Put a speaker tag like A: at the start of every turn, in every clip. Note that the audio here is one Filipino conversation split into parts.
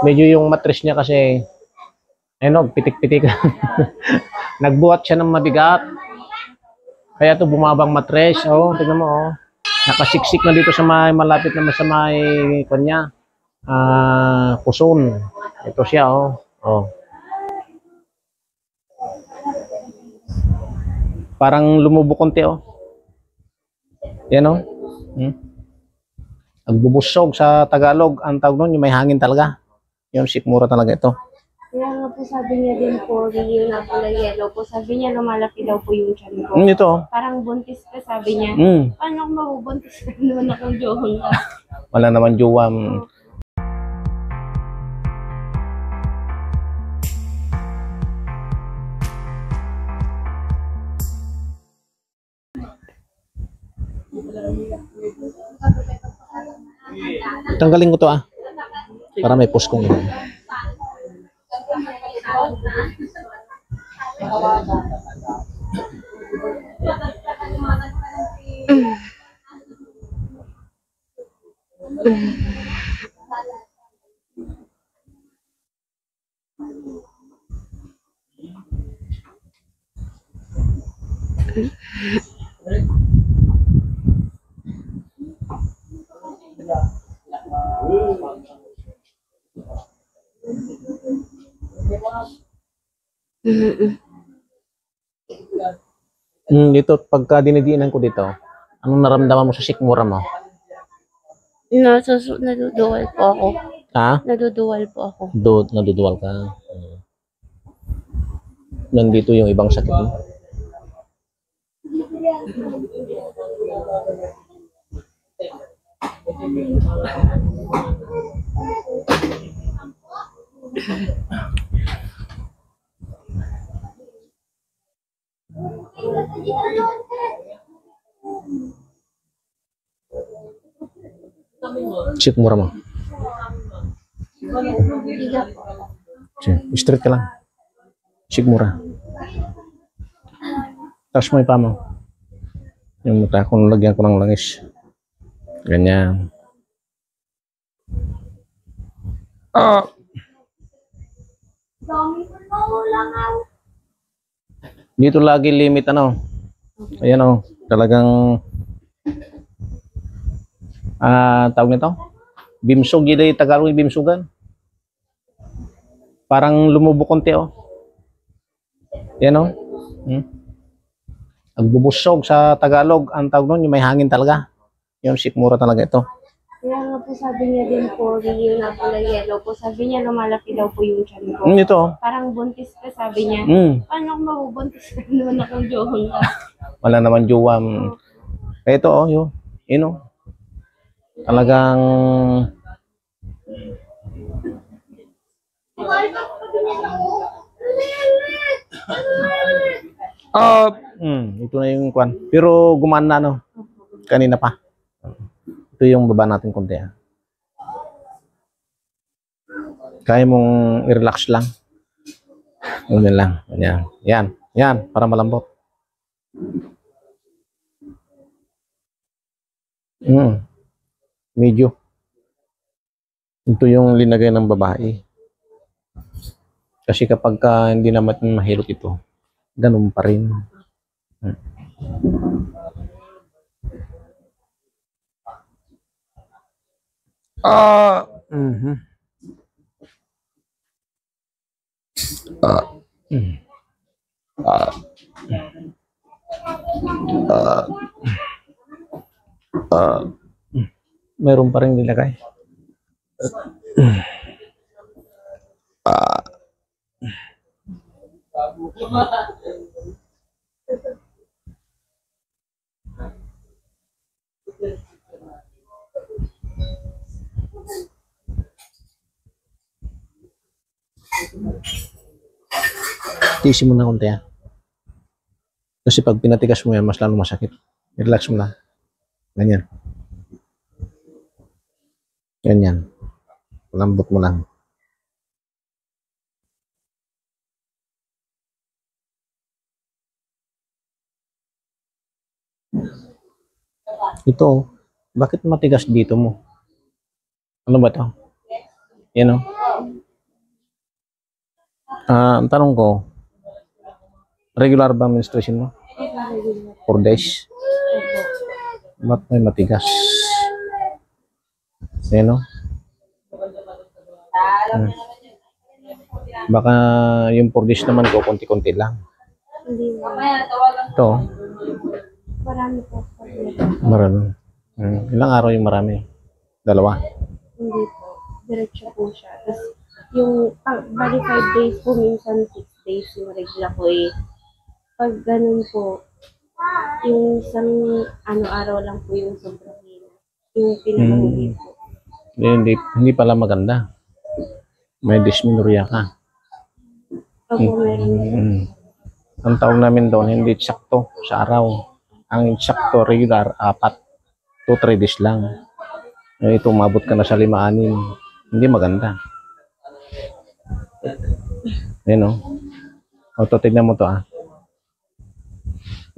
A: Medyo yung mattress niya kasi, ayun, pitik-pitik. Nagbuhat siya ng mabigat. Kaya to bumabang mattress. Oh, tingnan mo, oh. Nakasiksik na dito sa may malapit naman sa may kanya. Puson. Ito siya, oh. Oh. Parang lumubog konti, oh. Yan, oh. Nagbubusog sa Tagalog. Ang tawag nun, yung may hangin talaga. Yung sikmura talaga ito.
B: Kaya nga po sabi niya din po, yung na pala yellow po, sabi niya lumalaki daw po yung tiyan ko.
A: Ito, oh.
B: Parang buntis ka, sabi niya. Paano ako mabubuntis ka naman akong johong ka?
A: Wala naman jowa. Tanggalin ko to, ah. Para may puskong. Dito, pagka dinidiinan ko dito, anong naramdaman mo sa sikmura mo?
B: Naduduwal po ako.
A: Ha?
B: Naduduwal po ako.
A: Naduduwal ka. Nandito yung ibang sakit mo. Sikmura mo. Straight ka lang. Sikmura. Tapos mo ipa mo. Yung mata ko, lagyan ko ng langis. Ganyan. Dito lagi limit ano. Ayan, oh. Talagang tawag nito. Bimsog, yun Tagalog yung bimsugan. Parang lumubog konti, oh. Yan, oh. Nagbubusog sa Tagalog. Ang tawag nun, yung may hangin talaga. Yung sikmura talaga ito.
B: Kaya nga po sabi niya din po, yung na pala yellow po, sabi niya lumalaki daw po yung tiyan ko.
A: Ito, oh.
B: Parang buntis ka, sabi niya. Paano ako mabubuntis ka naman akong johong ka?
A: Wala naman jowa. Ito, oh, yun, oh. Talagang ito na yung kwan. Pero gumaan na, no? Kanina pa. Ito yung baba natin konti, ha? Kaya mong i-relax lang. Ganyan lang. Yan. Yan. Para malambot. Medyo. Ito yung linagay ng babae. Kasi kapag hindi naman mahilot ito, ganun pa rin. Meron pa rin nilagay. Tiisin mo na konti, ha? Kasi pag pinatigas mo yan, mas lalo masakit. I-relax mo na. Ganyan. Ganyan. Lambot mo lang. Ito, bakit matigas dito mo? Ano ba ito? Yan o. Ang tanong ko, regular ba menstruation mo? 4 days? Ba't may matigas? Yan o. Baka yung 4 days naman ko, konti-konti lang.
B: Hindi po.
A: Ito,
B: Marami po.
A: marami. Ilang araw yung marami? 2?
B: Hindi po. Diretso po siya. Tapos, yung bali 5 days po, minsan 6 days yung regla ko eh. Pag ganun po, yung isang araw lang po yung sobrang hina. Yung pinakahuli po.
A: Hindi pala maganda. May dysmenorrhea ka.
B: Opo, meron.
A: Ang tawag namin doon, hindi sakto sa araw. Ang sakto, regular, 4 to 3 days lang. Ito, umabot ka na sa 5-6. Hindi maganda. Ayan o. O, tignan mo to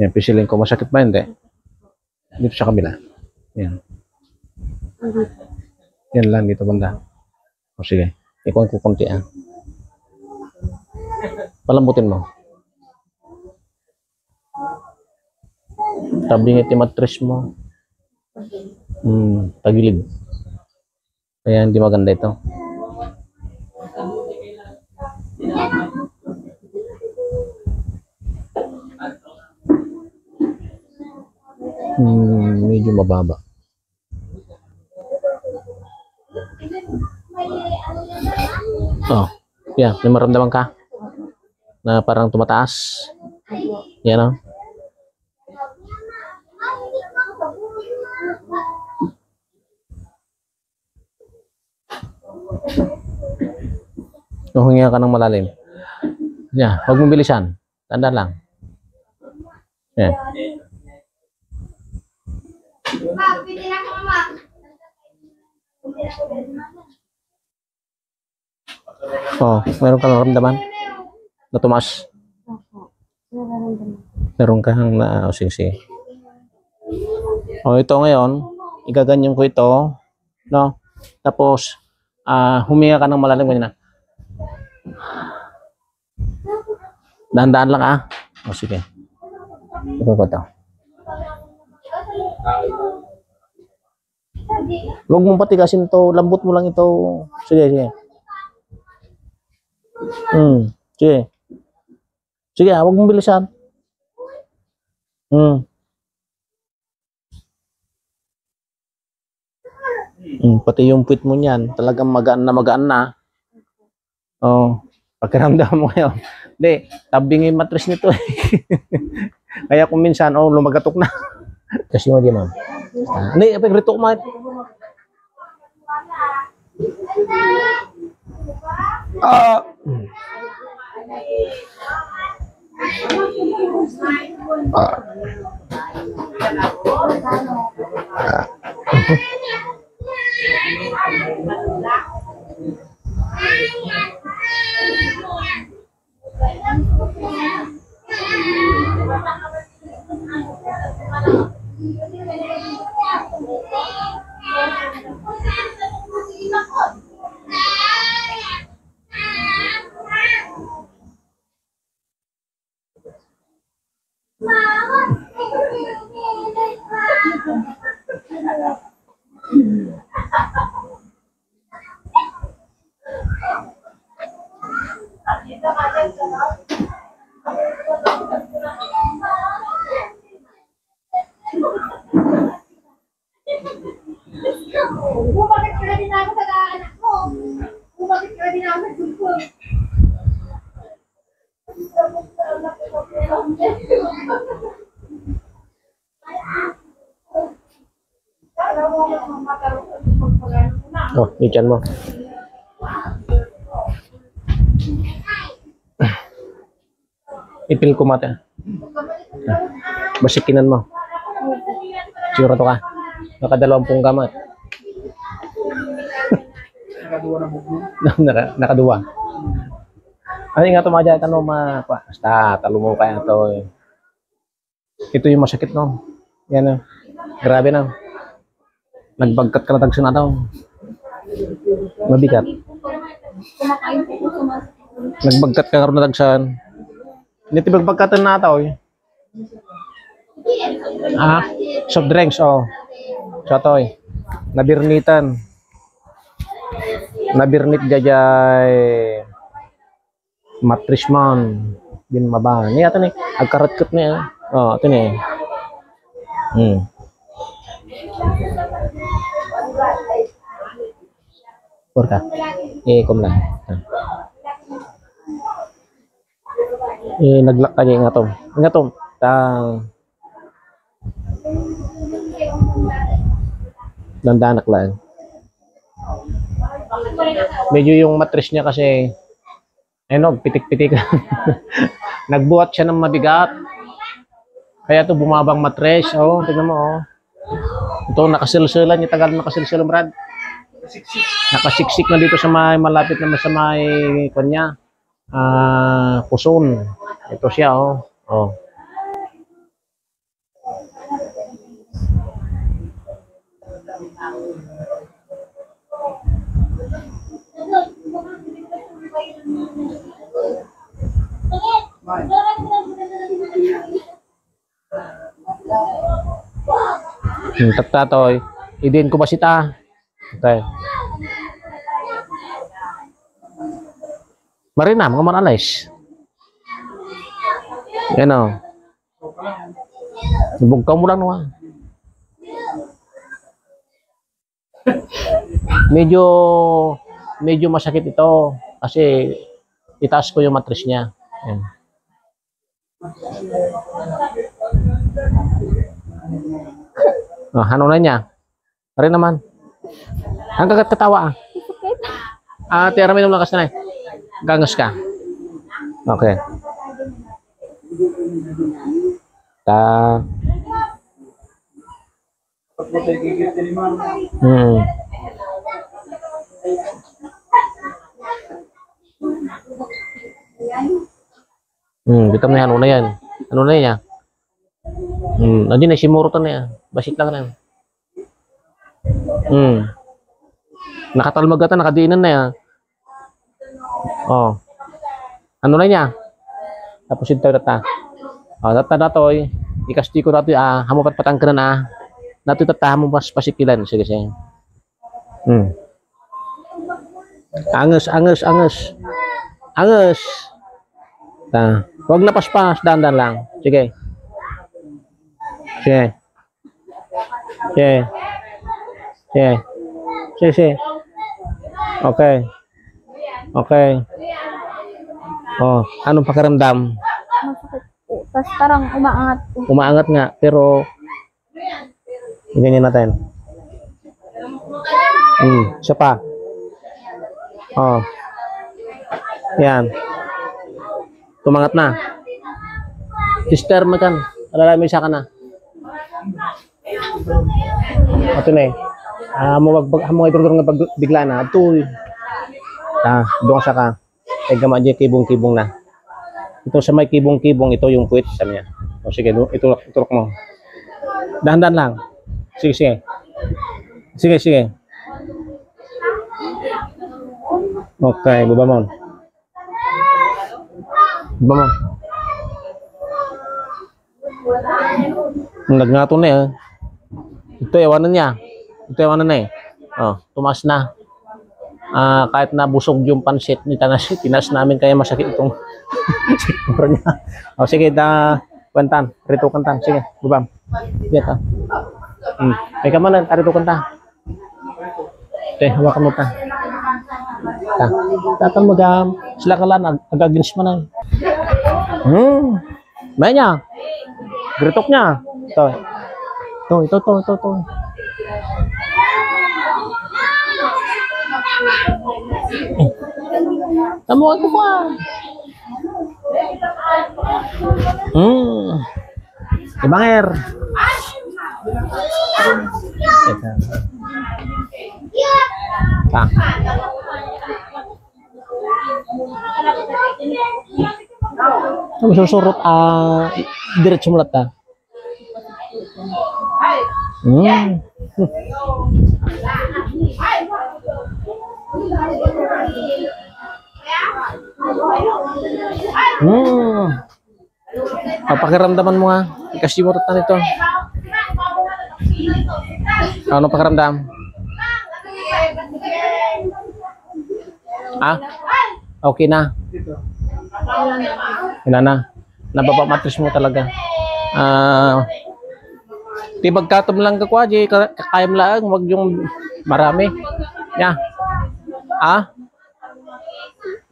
A: Yan, pisilin ko. Masakit ba? Hindi. Dito sa kabila. Yan. Yan lang dito banda. O sige. Ikuha ko konti Palambutin mo. Tabingit yung mattress mo. Tagilid. Kaya hindi maganda ito. Medyo mababa. Oh, yeah, may maramdaman ka na parang tumataas. Yan Huminga ka ng malalim. Yeah, huwag mong bilisan. Tanda lang. Yeah. Oh, meron kang naramdaman? Na tumaas? Meron kang sige. Oh, ito ngayon, igaganyan ko ito, no? Tapos, huminga ka ng malalim ganyan na. Dahan-dahan lang Oh, sige. Ito ko ito. Huwag mong patigasin ito. Lambot mo lang ito. Sige. Sige. Sige, huwag mong bilisan. Pati yung puwit mo niyan, talagang magaan na. Oh, pakiramdam mo ngayon. Hindi, tabing yung mattress nito. Kaya kung minsan, lumagatok na. Kasi mo di, ma'am. Hindi, rito ko, ma'am.
C: Bakit ka din ako sa anak mo? Bakit ka din ako sa gulpon?
A: Oh, ikan mo. Ipil ko mata. Basikinan mo. Siguro to ka. Naka-20 gamot. Nakaduwa. Ano nga ito mga dyan? Tanong basta, talo mo kaya ito. Ito yung masakit, no? Yan, no? Grabe na. Nagbagkat ka na tagsin na daw. Mabigat.
C: Kumakain po po sumasakit.
A: Nagbagkat ka karon na dagsan. Hindi tibagbagkatan na ata oy. Soft drinks oh. So toy. Nabirnitan. Nabirnit jajay. Matris man. Din maba. Ni ato ni agkarat-kat niya. Oh, ito ni. Porka. Kom lang. Naglak ka niya ngatom. Ngatom. Dandanak lang. Medyo yung matris niya kasi pitik-pitik. Nagbuhat siya ng mabigat. Kaya ito bumabang matris. Oh, tingnan mo oh. Ito nakasilsilan, yung tagal nakasilsilan, Brad. Nakasiksik na dito sa may malapit na sa may kanya. Puson. Ito siya oh. Oh. Tatatoy. Idin ko ba sita? Okay. Marina, mga manalis. Yan o. Bugkaw mo lang naman. Medyo masakit ito kasi itaas ko yung matris niya. Yan. Ano na niya? Rin naman. Ang kagat katawa tira may lakas na gangas ka. Okay. Kita mo ano na yan. Ano na yan? Nandiyan na simurutan na yan. Basit lang na yan. Nakatalmag ata, nakadiinan na yan. Oh. Ano na niya? Tapos ito data. Oh, data na to. Ikasti ko natin, hamupat patang ka na. Nato tata mo mas pasikilan. Sige, sige. Anges. Huwag na paspas, dandan lang. Sige. Sige. Okay. Oh, anong pakiramdam?
B: Masakit po. Tapos parang umaangat po.
A: Umaangat nga, pero ganyan natin. Isa pa. Oh. Yan. Tumangat na. Sister, makan. Alalami siya ka na. Ito na eh. Mo idurdur nga bigla na. Ito. Doon sa ka. Ay gama dyan kibong-kibong na. Ito sa may kibong-kibong, ito yung puwit sa niya. O sige, itulok mo. Dahan-dahan lang. Sige. Okay, baba mo. Nagngato na eh. Ito ewanan niya. Oh, tumaas na. Kahit na busog yung pansit ni Tanas, tinas namin kaya masakit itong siguro niya. O sige, kantan. Rito kantan. Sige, bubam. Biat May kamalan, rito kantan. Okay, hawakan mo ta. Tatan mo gam. Sila kalan, agagins mo na. May niya. Gritok niya. Ito. Tamuhan ko pa. Ibanger. Susurot diretso mo lata. Papakiramdaman mo nga. Kasi mo ratan ito. Ano pakiramdam? Ah? Okay na. Wala na. Nababa matris mo talaga. Tibag katom lang ka kwa, kakayam lang, wag yung marami. Yeah.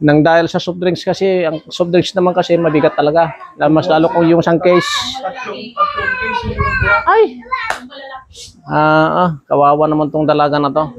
A: Nang dahil sa soft drinks kasi, ang soft drinks naman kasi mabigat talaga. Mas lalo kung yung isang case. Ay! Kawawa naman tong dalaga na to.